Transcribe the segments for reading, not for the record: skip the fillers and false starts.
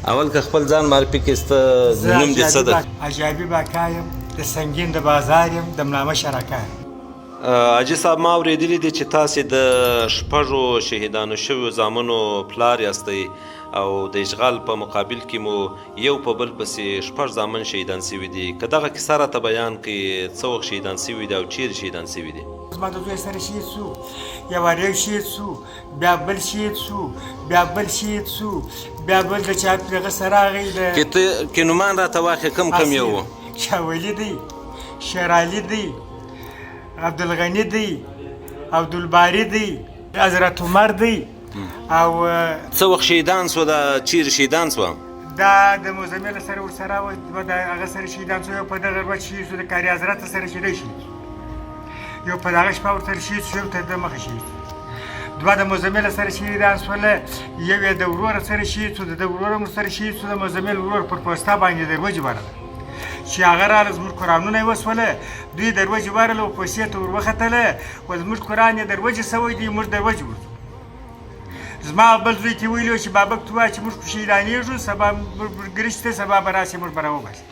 اول که خپل ځان معرفي کړې ستا نوم دې څه ده؟ حاجي باکا یم، د سنګین د بازار یم، د ملامشر اکا یم. حاجي صاحب ما اورېدلي دي چې تاسې د شپږو شهیدانو شویو زامنو پلار یاستئ او د اشغال په مقابل کې مو یو په بل پسې شپږ زامن شهیدان سوي دي. که دغه کیسه راته بیان کړي څه وخت شهیدان سوي دي او چیرې شهیدان سوي دي؟ زما د زوی سره شهید سو، یو واری شهید سو، بیا بل شهید سو، بیا بل شهید سو، بیا بل د چا دغه سره راغی که نومان راته واخلې کم یو و؟ شاولي دی، شیرعلي دی، عبدالغني دی، عبدالباري دی، حضرت عمر دی. او څه وخت شهیدان سوه؟ دا چیرې شهیدان سوه؟ دا د مزمل سره ورسره و، د هغه سره شهیدان سو. یو په دغه ورځ شهید سو، د کاري حضرت سره شهید شو، یو په دغه شپه ورسره شهید سو، یو ته د مخه شهید سو. دوه د مزمل سره شهیدان سوله، یو یې د ورور سره شهید سو، د ورور سره شهید سو. د مزمل ورور پر پوسته باندې دروجې بارله چې هغه راله زموږ قرآنونه یې وسوله، دوی دروجې بارله او پوستې ته ور وختله، و زموږ قرآن یې دروجې سوی دی، موږ دروجې ورځو. زما بل زوی ته ویلي و چې بابک ته ووایه چې موږ شهیدانېږو، سبا ګرشته سبا به راسې موږ به راوباسي.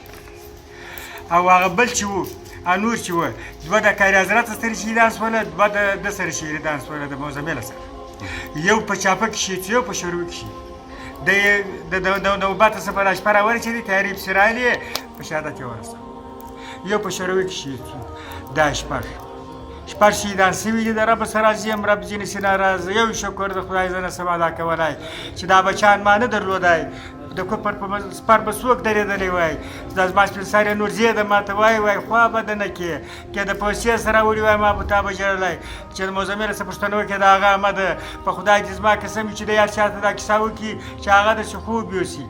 او هغه بل چې و نور چې و، دوه د کاري حضرت سره شهیدان سوله، دوه د سره شهیدان سوله، د مزمل سره. یو په چاپه کې شهید سو، یو په شروع کې شهید. د نوبت څخه په شپه راورسېدې، تیارې پسې راغلې، په شهادت یې ورسوه. یو په شروع کې شهید سو. دا شپږ شهیدان سوي دي. د رب سره راضي یم، رب ځینې سي ناراضه. یو شکر د خدای زه نسم ادا کولی چې دا بچیان ما نه درلودی، د کفر په سپر به څوک درېدلی وای. دا زما سپین سرې نورزې ده ما ته وایي خوا به ده نه کې، که د پوستې سره وړي وای ما به تا به ژړلی. چې د مزمل څه پوښتنه وکړې د هغه احمد، په خدای دې زما قسم وي چې د یار چاته دا کیسه وکړي چې هغه داسې خوب یوسي.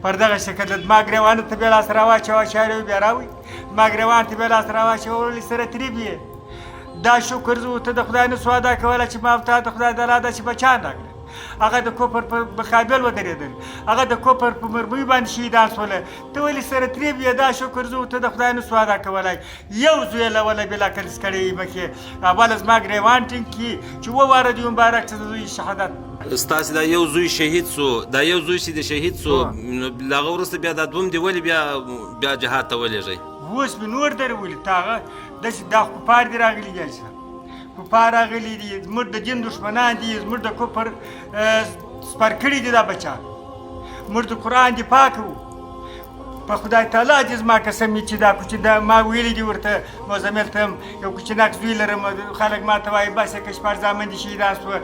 پر دغه شکل زما ګرېوانو ته بیا لاس راواچوه، چارې بیا راوړي، زما ګرېوان ته بیا لاس راواچوه، ولې سره تریب یې. دا شکر زه ته د خدای نه سو ادا کولی چې ما ته د خدای دلا ده چې بچیان راکړل. هغه د کفر په مقابل ودرېدل، هغه د کفر په مرمۍ باندې شهیدان سوله، ته ولې سره تریب یې. دا شکر زه ته د خدای نه سو ادا کولی. یو زوی یې له وله بلا کلیس کړی مخې، اوله زما ګرېوان ټینګ کړي چې وواره دې مبارک څه د دوی شهادت. ستاسې دا یو زوی شهید سو، دا یو زوی چې د شهید سو، له هغه وروسته بیا دا دوم دې ولې بیا جهاد ته ولېږئ؟ اوس مې نور در ولي ته هغه داسې دا کفار دي راغلي دي، کفار راغلي دي، زموږ د دین دښمنان دي، زموږ د کفر سپر کړي دي دا بچیان. موږ د قرآن دفاع کوو. په خدای تعالی دې زما قسم وي چې دا کوچنی دا ما ویلي دي ورته مزمل ته هم یو کوچناک زوی لرم، خلک ما ته وایي بس که شپږ زامن دي شهیدان سوه،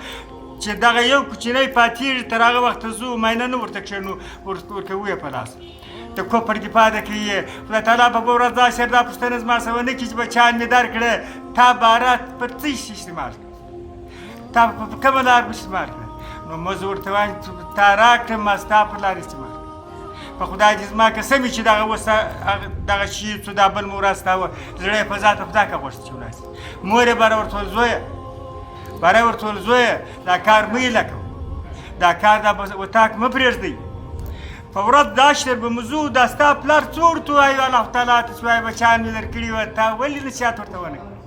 چې دغه یو کوچنی پاتېږي تر هغه وخته زه معاینه نه ورته کښېنو ورکوو یې په لاس. د کفر دفاع ده کوي. خدای تعالی په بله ورځ دا شعر دا پوښتنه زما څه ونه کړي چې بچیان مې درکړه، تا بارات پر څه استعمال کړه، تا په کومه لار استعمال کړه؟ نو موږ ورته وایم تا راکړه، ما ستا په لار استعمال کړه. په خدای دې زما قسم وي چې دغه اوس دغه شهید سو، دا بل مو ورځ تا و زړه یې په ذاته خدای که غوښتي چې وراسي. مور یې باره ورته ویل زویه، باره ورته ویل زویه دا کار مه یې لکه، دا کار دا وتاک مه پرېږدئ. په ورځ دا شعر به مو ځو، دا ستا پلار څه ورته وایي الله تعالی ته چې وایي بچیان مې درکړي وه، تا ولې نصیحت ورته ونه کړي؟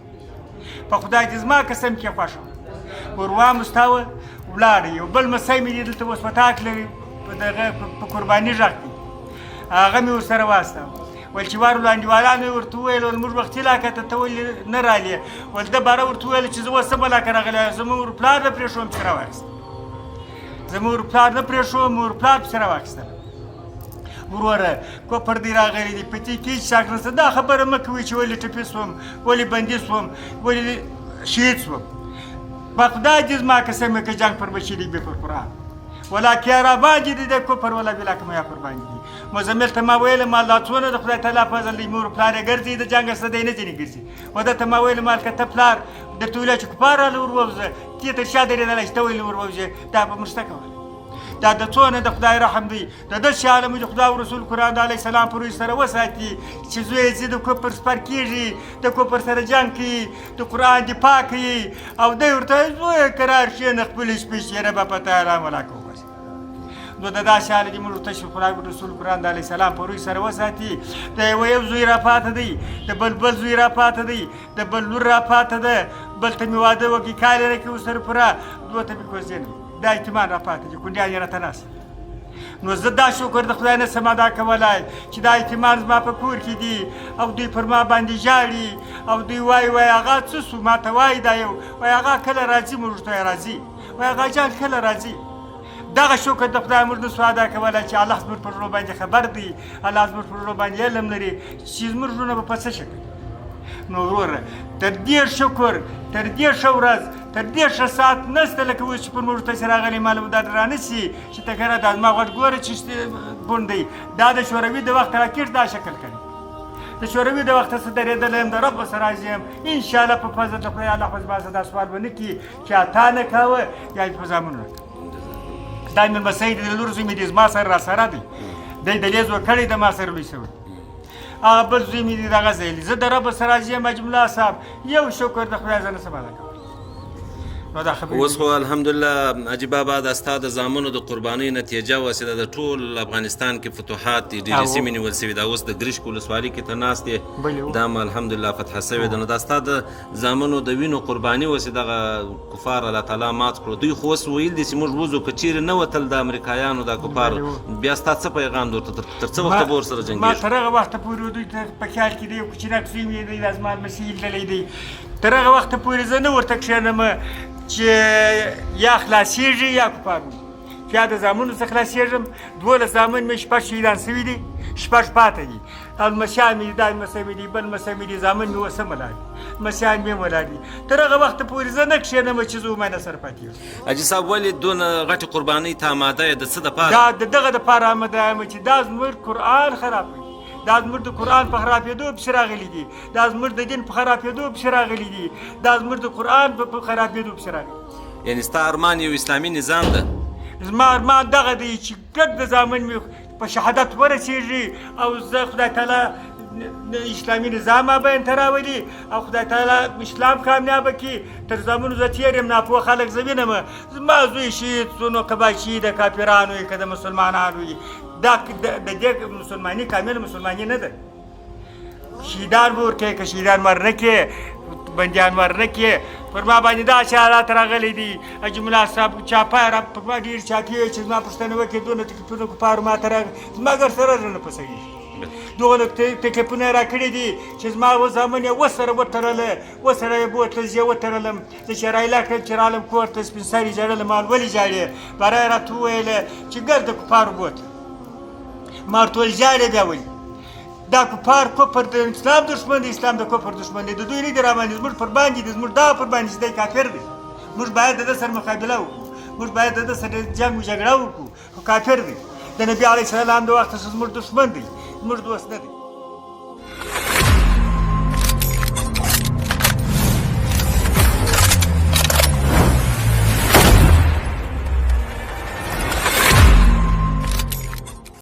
په خدای دې زما قسم کې خوښ وم. ور واموستاوه ولاړه. یو بل مسۍ مې دی دلته اوس وتاک لري په دغه په قرباني غږ کې، هغه مې ورسره واستاوه. ول چې وارو انډیوالانو یې ورته وویل ول موږ وختي لاکه ته ولې نه رالې؟ ول ده باره ورته وویل چې زه اوس څه بلاکه راغلی، زموږ پلار نه پرېښوم پسې راواخېستل، زموږ پلار نه پرېښوم، مور پلار پسې راواخېستل. وروره کفر دی راغلی دی، په دې کې هېڅ شک نشته. دا خبره مه کوئ چې ولې ټپي سوم، ولې بندي سوم، ولې شهید سوم. په خدای دې زما قسم وي که جنګ پر بشري بې پر قرآن ولا که راباندې دي د کفر ولا بلا که میا پر باندې دي. مزمل ته ما ویل مال دا څونه د خدای تعالی فضل دی، مور پلار یې ګرځي د جنګ سره دی نه ځینې ګرځي. و ده ته ما ویل مال که ته پلار درته ویلی چې کفار راله ور ووځه، ته تر شا درېدلی چې ته ولې ور ووځې، دا به موږ شته کولی. دا د څونه د خدای رحم دی، د داسې عالم د خدای او رسول قرآن علیه السلام په روی سره وساتي چې زوی یې ځي د کفر سپر کېږي، د کفر سره جنګ کوي، د قرآن دفاع کوي، او دی ورته زویه قرار کښېنه خپلې شپې شېره به په تا ارام ولاکه وباسي. نو د داسې حال کې موږ ورته چې خدای رسول قرآن علیه السلام په روی سره وساتي. د یو زوی راپاته دی، د بل زوی راپاته دی، د بل لور راپاته ده، بل ته مې واده وکړي کال یې نه کړي ورسره پوره، دوه ته مې کوزېنم. دا احتمال راپاته دي، کونډیان یې راته ناست نو زه دا شکر د خدای نه سم ادا کولی چې دا یتیمان زما په کور کې دي او دوی پر ما باندې ژاړي او دوی وایي هغه څه سو ما ته وایي دا یو وایي هغه کله راځي موږ ته راځي وایي هغه جان کله راځي دغه شکر د خدای موږ نسو ادا کولی چې الله زموږ پر زړو باندې خبر دی الله زموږ پر زړو باندې علم لري چې زموږ زړونه به په څه شکل نو وروره تر دې شکر تر دې ښه ورځ تر دې ښه ساعت نشته لکه اوس چې پر موږ ته چې راغلی معلوم دا رانشي چې ته کنه دا زما غوږ ګوره چې بوڼ دی دا د شوروي د وخت راکټ دا شکل کوي د شوروي د وخته څه درېدلی یم د رب سره راضي یم انشاءالله په فضل د خدای الله خو زما څه دا سوال به نه کړي چې تا نه کوه یا په زامنو دا مې لمسی دی د لور زوی مې دی زما سره راسره دی دی د لیز وکړی د ما سره لوی شوی هغه بل زوی مې دی دغه ځای زه د رب سره راضي یم اجملا صاحب یو شکر د خدای زه نه سم ادا کوم اوس خو الحمدلله حاجي بابا دا ستا د زامنو د قربانۍ نتیجه وسیده د ټول افغانستان کې فتوحات دي ډېرې سیمې نیول سوي دا اوس د ګرشک ولسوالۍ کې ته ناست یې دا هم الحمدلله فتحه سوې ده نو دا ستا د زامنو د وینو قرباني وسې دغه کفار الله تعالی مات کړو دوی خو اوس ویل دي چې موږ وځو که چیرې نه وتل د امریکایانو دا کفار بیا ستا څه پیغام دی ورته تر څه وخته به ورسره جنګېږو ما تر هغه وخته پورې دوی ته په خیال کې دی یو کوچنک زوی مې دی دا زما لمسی لیدلی دی تر هغه وخته پورې زه نه ورته کښېنم چې یا خلاصېږي یا کفار وي یا د زامنو څخه خلاصېږم 12 زامن مې 6 شهیدان سوي دي 6 پاته دي او لمسیان مې دا لمسی مې دي بل لمسی مې دي زامن مې اوس هم ولاړ دي لمسیان مې هم ولاړ دي تر هغه وخته پورې زه نه کښېنم چې زه ومنه سره پاتې یم حاجي صاحب ولې دونه غټې قربانۍ ته آماده یې د څه دپاره دا د دغه دپاره آماده یم چې دا زموږ قرآن خرابوي دا زموږ د قرآن په خرابېدو پسې راغلي دي دا زموږ د دین په خرابېدو پسې راغلي دي دا زموږ د قرآن په خرابېدو پسې راغلي یعنې ستا ارمان یو اسلامي نظام ده زما ارمان دغه دی چې ګډ د زامن مې په شهادت ورسېږي او زه خدای تعالی اسلامي نظام ابین ته راولي او خدای تعالی اسلام کامیابه کړي تر زامنو زه تېر یم ناپوه خلک زه وینم زما زوی شهید سو نو که باید شهید د کافرانو وي که د مسلمانانو وي دا د دې مسلماني کامل مسلماني نه ده شهیدان به ورکوې که شهیدان مر نه کړې بندیان مر نه کړې پر ما باندې دا چې حالات راغلی دي حاجي ملا صاحب چاپه را په ما ډېر چاپي چې زما پوښتنه وکړې دونه تکلیفونه کفارو ما ته راغلي زما ګر سره نه پسوي دغه تکلیفونه یې راکړي دي چې زما اوس زامن یې وسره وتړله وسره یې بوتله زه یې وتړلم زه چې رایله کړم چې رالم کور ته سپین سرې ژړله ما ولې ژاړې باره یې راته وویله چې ګر د کفارو بوتله ما ورته ویل ژاړې بیا ولې دا کفار کفر د اسلام دشمن دی اسلام د کفر دشمن دی د دوی نه دي راباندې زموږ پر باندې دي زموږ دغه پر باندې چې دی کافر دی موږ باید د ده سره مقابله وکړو موږ باید د ده سره جنګ و جګړه وکړو خو کافر دی د نبي علیه السلام د وخته زموږ دشمن دی زموږ دوست نه دی